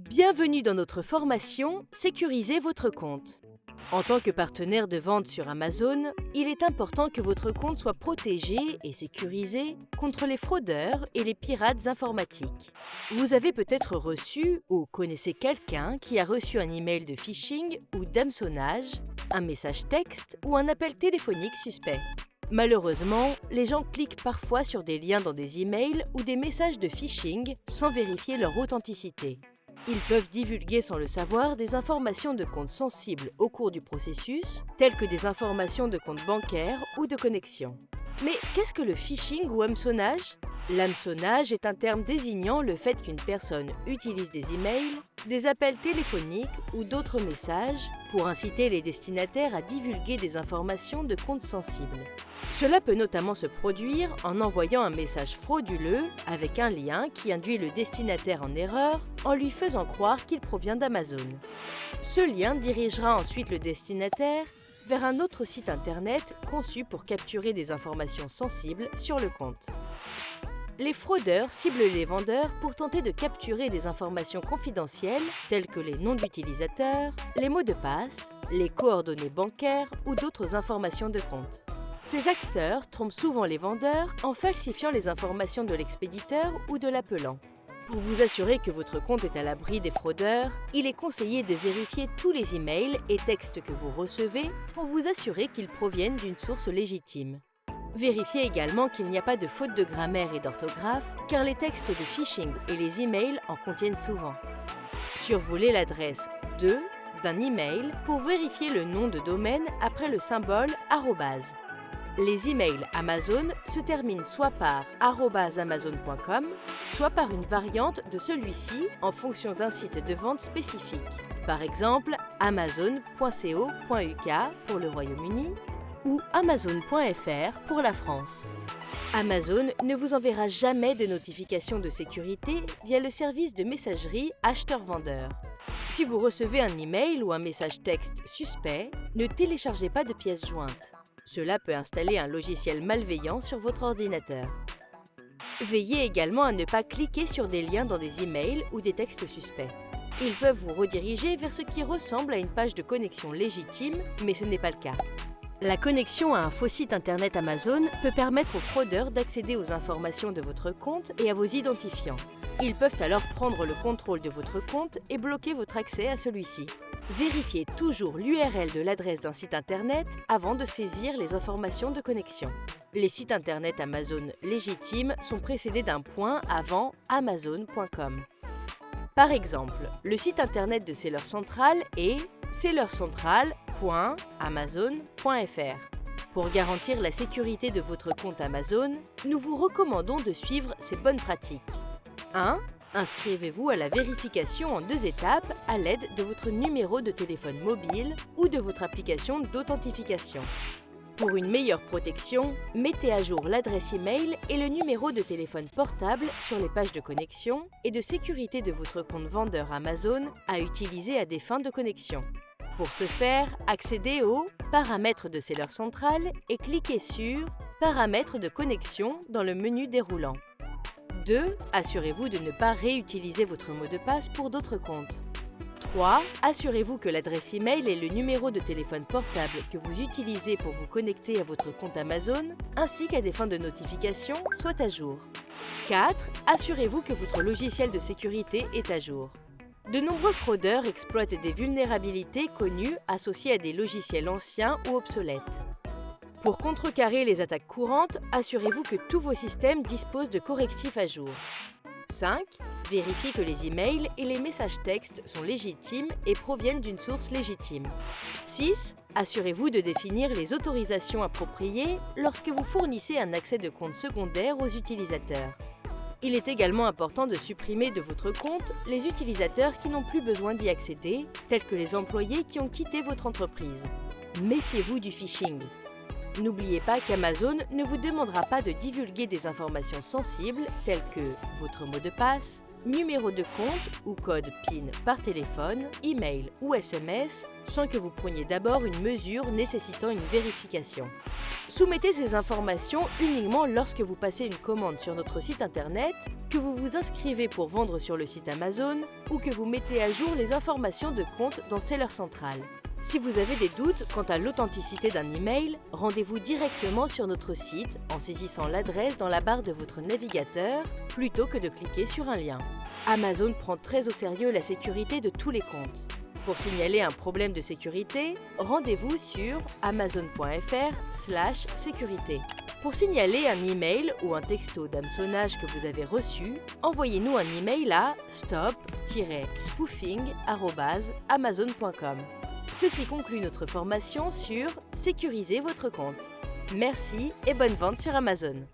Bienvenue dans notre formation Sécurisez votre compte. En tant que partenaire de vente sur Amazon, il est important que votre compte soit protégé et sécurisé contre les fraudeurs et les pirates informatiques. Vous avez peut-être reçu ou connaissez quelqu'un qui a reçu un email de phishing ou d'hameçonnage, un message texte ou un appel téléphonique suspect. Malheureusement, les gens cliquent parfois sur des liens dans des emails ou des messages de phishing sans vérifier leur authenticité. Ils peuvent divulguer sans le savoir des informations de comptes sensibles au cours du processus, telles que des informations de comptes bancaires ou de connexion. Mais qu'est-ce que le phishing ou hameçonnage ? L'hameçonnage est un terme désignant le fait qu'une personne utilise des emails, des appels téléphoniques ou d'autres messages pour inciter les destinataires à divulguer des informations de comptes sensibles. Cela peut notamment se produire en envoyant un message frauduleux avec un lien qui induit le destinataire en erreur en lui faisant croire qu'il provient d'Amazon. Ce lien dirigera ensuite le destinataire vers un autre site internet conçu pour capturer des informations sensibles sur le compte. Les fraudeurs ciblent les vendeurs pour tenter de capturer des informations confidentielles telles que les noms d'utilisateurs, les mots de passe, les coordonnées bancaires ou d'autres informations de compte. Ces acteurs trompent souvent les vendeurs en falsifiant les informations de l'expéditeur ou de l'appelant. Pour vous assurer que votre compte est à l'abri des fraudeurs, il est conseillé de vérifier tous les emails et textes que vous recevez pour vous assurer qu'ils proviennent d'une source légitime. Vérifiez également qu'il n'y a pas de faute de grammaire et d'orthographe, car les textes de phishing et les emails en contiennent souvent. Survolez l'adresse de d'un email pour vérifier le nom de domaine après le symbole arrobase. Les emails Amazon se terminent soit par @amazon.com, soit par une variante de celui-ci en fonction d'un site de vente spécifique. Par exemple, amazon.co.uk pour le Royaume-Uni ou amazon.fr pour la France. Amazon ne vous enverra jamais de notification de sécurité via le service de messagerie acheteur-vendeur. Si vous recevez un email ou un message texte suspect, ne téléchargez pas de pièces jointes. Cela peut installer un logiciel malveillant sur votre ordinateur. Veillez également à ne pas cliquer sur des liens dans des emails ou des textes suspects. Ils peuvent vous rediriger vers ce qui ressemble à une page de connexion légitime, mais ce n'est pas le cas. La connexion à un faux site internet Amazon peut permettre aux fraudeurs d'accéder aux informations de votre compte et à vos identifiants. Ils peuvent alors prendre le contrôle de votre compte et bloquer votre accès à celui-ci. Vérifiez toujours l'URL de l'adresse d'un site internet avant de saisir les informations de connexion. Les sites internet Amazon légitimes sont précédés d'un point avant amazon.com. Par exemple, le site internet de Seller Central est sellercentral.amazon.fr. Pour garantir la sécurité de votre compte Amazon, nous vous recommandons de suivre ces bonnes pratiques. 1. Inscrivez-vous à la vérification en 2 étapes à l'aide de votre numéro de téléphone mobile ou de votre application d'authentification. Pour une meilleure protection, mettez à jour l'adresse email et le numéro de téléphone portable sur les pages de connexion et de sécurité de votre compte vendeur Amazon à utiliser à des fins de connexion. Pour ce faire, accédez aux paramètres de Seller Central et cliquez sur Paramètres de connexion dans le menu déroulant. 2. Assurez-vous de ne pas réutiliser votre mot de passe pour d'autres comptes. 3. Assurez-vous que l'adresse email et le numéro de téléphone portable que vous utilisez pour vous connecter à votre compte Amazon, ainsi qu'à des fins de notification, soient à jour. 4. Assurez-vous que votre logiciel de sécurité est à jour. De nombreux fraudeurs exploitent des vulnérabilités connues associées à des logiciels anciens ou obsolètes. Pour contrecarrer les attaques courantes, assurez-vous que tous vos systèmes disposent de correctifs à jour. 5. Vérifiez que les emails et les messages textes sont légitimes et proviennent d'une source légitime. 6. Assurez-vous de définir les autorisations appropriées lorsque vous fournissez un accès de compte secondaire aux utilisateurs. Il est également important de supprimer de votre compte les utilisateurs qui n'ont plus besoin d'y accéder, tels que les employés qui ont quitté votre entreprise. Méfiez-vous du phishing. N'oubliez pas qu'Amazon ne vous demandera pas de divulguer des informations sensibles telles que votre mot de passe, numéro de compte ou code PIN par téléphone, email ou SMS sans que vous preniez d'abord une mesure nécessitant une vérification. Soumettez ces informations uniquement lorsque vous passez une commande sur notre site internet, que vous vous inscrivez pour vendre sur le site Amazon ou que vous mettez à jour les informations de compte dans Seller Central. Si vous avez des doutes quant à l'authenticité d'un email, rendez-vous directement sur notre site en saisissant l'adresse dans la barre de votre navigateur plutôt que de cliquer sur un lien. Amazon prend très au sérieux la sécurité de tous les comptes. Pour signaler un problème de sécurité, rendez-vous sur amazon.fr/sécurité. Pour signaler un email ou un texto d'hameçonnage que vous avez reçu, envoyez-nous un email à stop-spoofing@amazon.com. Ceci conclut notre formation sur Sécuriser votre compte. Merci et bonne vente sur Amazon.